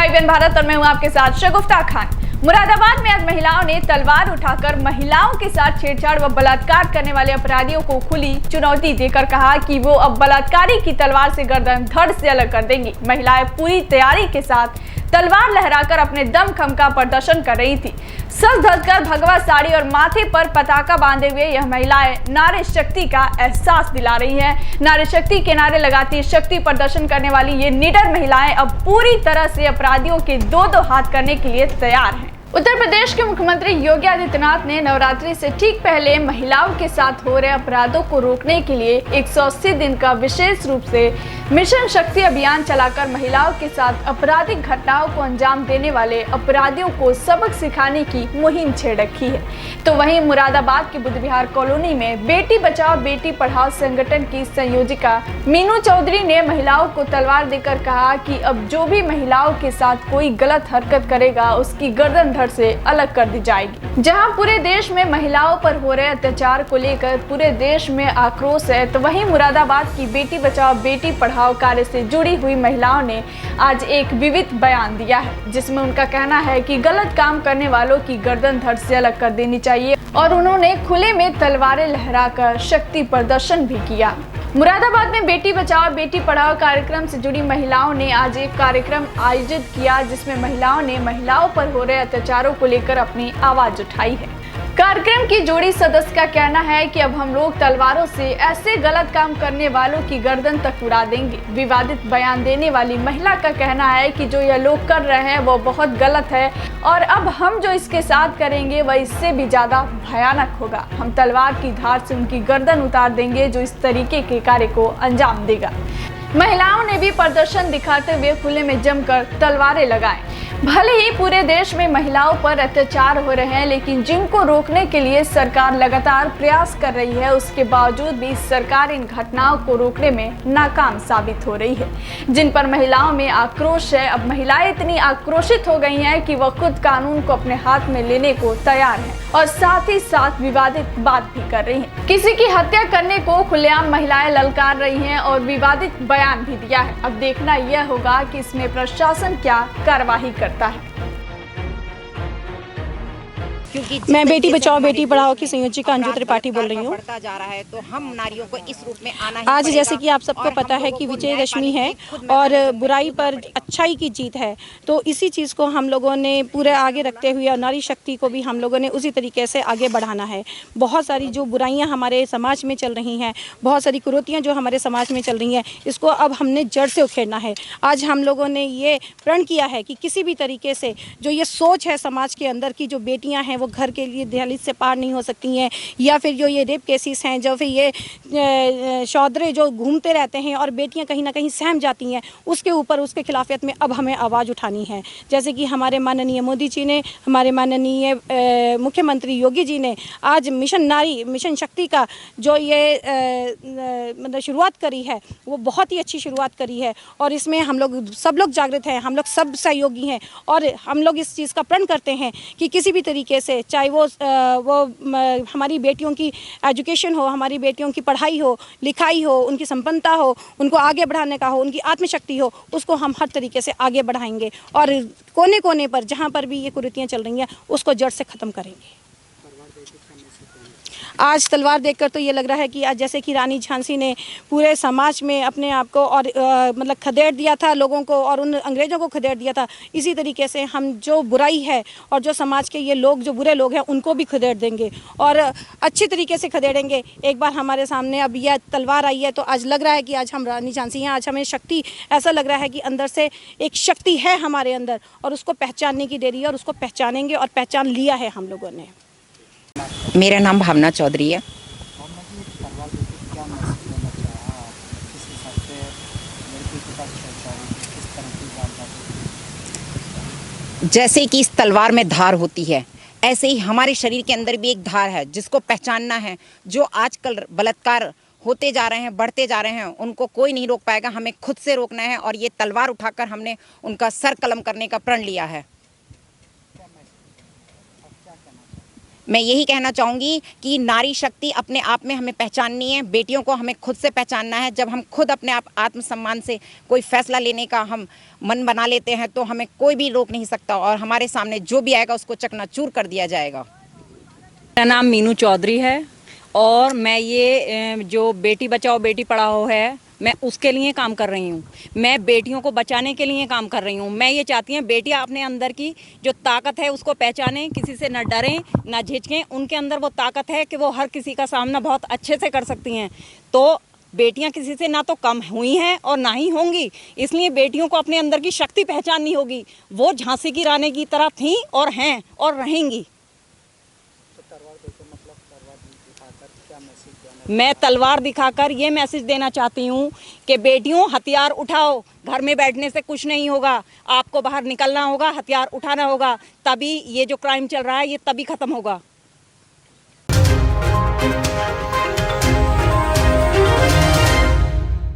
IBN Bharat और मैं हूं आपके साथ शगुफ्ता खान। मुरादाबाद में आज महिलाओं ने तलवार उठाकर महिलाओं के साथ छेड़छाड़ व बलात्कार करने वाले अपराधियों को खुली चुनौती देकर कहा कि वो अब बलात्कारी की तलवार से गर्दन धड़ से अलग कर देंगी। महिलाएं पूरी तैयारी के साथ तलवार लहराकर अपने दमखम का प्रदर्शन कर रही थी। सज धज कर भगवा साड़ी और माथे पर पताका बांधे हुए यह महिलाएं नारी शक्ति का एहसास दिला रही हैं। नारी शक्ति के नारे लगाती शक्ति प्रदर्शन करने वाली ये निडर महिलाएं अब पूरी तरह से अपराधियों के दो हाथ करने के लिए तैयार हैं। उत्तर प्रदेश के मुख्यमंत्री योगी आदित्यनाथ ने नवरात्रि से ठीक पहले महिलाओं के साथ हो रहे अपराधों को रोकने के लिए 180 दिन का विशेष रूप से मिशन शक्ति अभियान चलाकर महिलाओं के साथ आपराधिक घटनाओं को अंजाम देने वाले अपराधियों को सबक सिखाने की मुहिम छेड़ रखी है। तो वहीं मुरादाबाद की बुद्ध विहार कॉलोनी में बेटी बचाओ बेटी पढ़ाओ संगठन की संयोजिका मीनू चौधरी ने महिलाओं को तलवार देकर कहा कि अब जो भी महिलाओं के साथ कोई गलत हरकत करेगा उसकी गर्दन धड़ से अलग कर दी जाएगी। जहां पूरे देश में महिलाओं पर हो रहे अत्याचार को लेकर पूरे देश में आक्रोश है, तो वहीं मुरादाबाद की बेटी बचाओ बेटी पढ़ाओ कार्य से जुड़ी हुई महिलाओं ने आज एक विविध बयान दिया है, जिसमें उनका कहना है कि गलत काम करने वालों की गर्दन धड़ से अलग कर देनी चाहिए और उन्होंने खुले में तलवारें लहराकर शक्ति प्रदर्शन भी किया। मुरादाबाद में बेटी बचाओ बेटी पढ़ाओ कार्यक्रम से जुड़ी महिलाओं ने आज एक कार्यक्रम आयोजित किया, जिसमें महिलाओं ने महिलाओं पर हो रहे अत्याचारों को लेकर अपनी आवाज उठाई है। कार्यक्रम की जोड़ी सदस्य का कहना है कि अब हम लोग तलवारों से ऐसे गलत काम करने वालों की गर्दन तक उड़ा देंगे। विवादित बयान देने वाली महिला का कहना है कि जो यह लोग कर रहे हैं वो बहुत गलत है और अब हम जो इसके साथ करेंगे वह इससे भी ज्यादा भयानक होगा। हम तलवार की धार से उनकी गर्दन उतार देंगे जो इस तरीके के कार्य को अंजाम देगा। महिलाओं ने भी प्रदर्शन दिखाते हुए खुले में जमकर तलवारें लगाएं। भले ही पूरे देश में महिलाओं पर अत्याचार हो रहे हैं, लेकिन जिनको रोकने के लिए सरकार लगातार प्रयास कर रही है, उसके बावजूद भी सरकार इन घटनाओं को रोकने में नाकाम साबित हो रही है, जिन पर महिलाओं में आक्रोश है। अब महिलाएं इतनी आक्रोशित हो गई हैं कि वह खुद कानून को अपने हाथ में लेने को तैयार हैं और साथ ही साथ विवादित बात भी कर रही हैं। किसी की हत्या करने को खुलेआम महिलाएं ललकार रही हैं और विवादित बयान भी दिया है। अब देखना यह होगा कि इसमें प्रशासन क्या कार्रवाई करता है। मैं बेटी बचाओ बेटी पढ़ाओ की संयोजिका अंजू त्रिपाठी बोल रही हूँ। जा रहा है तो हम नारियों को इस रूप में आना ही आज जैसे कि आप सबको पता है कि विजयदशमी है और बुराई पर अच्छाई की जीत है, तो इसी चीज़ को हम लोगों ने पूरे आगे रखते हुए और नारी शक्ति को भी हम लोगों ने उसी तरीके से आगे बढ़ाना है। बहुत सारी जो बुराइयां हमारे समाज में चल रही हैं, बहुत सारी कुरीतियां जो हमारे समाज में चल रही हैं, इसको अब हमने जड़ से उखेड़ना है। आज हम लोगों ने ये प्रण किया है कि किसी भी तरीके से जो ये सोच है समाज के अंदर की जो बेटियाँ हैं वो घर के लिए दहलीज से पार नहीं हो सकती हैं, या फिर जो ये रेप केसेस हैं, जो फिर ये शौद्रे जो घूमते रहते हैं और बेटियां कहीं ना कहीं सहम जाती हैं, उसके ऊपर उसके खिलाफियत में अब हमें आवाज़ उठानी है। जैसे कि हमारे माननीय मोदी जी ने, हमारे माननीय मुख्यमंत्री योगी जी ने आज मिशन शक्ति का जो ये मतलब शुरुआत करी है, वो बहुत ही अच्छी शुरुआत करी है और इसमें हम लोग सब लोग जागृत हैं, हम लोग सब सहयोगी हैं और हम लोग इस चीज़ का प्रण करते हैं कि किसी भी तरीके से, चाहे वो हमारी बेटियों की एजुकेशन हो, हमारी बेटियों की पढ़ाई हो, लिखाई हो, उनकी संपन्नता हो, उनको आगे बढ़ाने का हो, उनकी आत्मशक्ति हो, उसको हम हर तरीके से आगे बढ़ाएंगे और कोने कोने पर जहाँ पर भी ये कुरीतियाँ चल रही हैं उसको जड़ से ख़त्म करेंगे। आज तलवार देखकर तो ये लग रहा है कि आज जैसे कि रानी झांसी ने पूरे समाज में अपने आप को और मतलब खदेड़ दिया था लोगों को और उन अंग्रेज़ों को खदेड़ दिया था, इसी तरीके से हम जो बुराई है और जो समाज के ये लोग जो बुरे लोग हैं उनको भी खदेड़ देंगे और अच्छी तरीके से खदेड़ेंगे। एक बार हमारे सामने अब यह तलवार आई है तो आज लग रहा है कि आज हम रानी झांसी हैं, आज हमें शक्ति, ऐसा लग रहा है कि अंदर से एक शक्ति है हमारे अंदर और उसको पहचानने की देरी है और उसको पहचानेंगे और पहचान लिया है हम लोगों ने। मेरा नाम भावना चौधरी है। जैसे कि इस तलवार में धार होती है, ऐसे ही हमारे शरीर के अंदर भी एक धार है जिसको पहचानना है। जो आजकल बलात्कार होते जा रहे हैं, बढ़ते जा रहे हैं, उनको कोई नहीं रोक पाएगा। हमें खुद से रोकना है और ये तलवार उठाकर हमने उनका सर कलम करने का प्रण लिया है। मैं यही कहना चाहूँगी कि नारी शक्ति अपने आप में हमें पहचाननी है, बेटियों को हमें खुद से पहचानना है। जब हम खुद अपने आप आत्मसम्मान से कोई फैसला लेने का हम मन बना लेते हैं तो हमें कोई भी रोक नहीं सकता और हमारे सामने जो भी आएगा उसको चकनाचूर कर दिया जाएगा। मेरा नाम मीनू चौधरी है और मैं ये जो बेटी बचाओ बेटी पढ़ाओ है, मैं उसके लिए काम कर रही हूँ। मैं बेटियों को बचाने के लिए काम कर रही हूँ। मैं ये चाहती हूँ बेटियाँ अपने अंदर की जो ताकत है उसको पहचानें, किसी से न डरें न झिझकें। उनके अंदर वो ताकत है कि वो हर किसी का सामना बहुत अच्छे से कर सकती हैं। तो बेटियां किसी से ना तो कम हुई हैं और ना ही होंगी, इसलिए बेटियों को अपने अंदर की शक्ति पहचाननी होगी। वो झांसी की रानी की तरह थीं और हैं और रहेंगी। मैं तलवार दिखाकर ये मैसेज देना चाहती हूँ कि बेटियों हथियार उठाओ, घर में बैठने से कुछ नहीं होगा, आपको बाहर निकलना होगा, हथियार उठाना होगा, तभी ये जो क्राइम चल रहा है ये तभी खत्म होगा।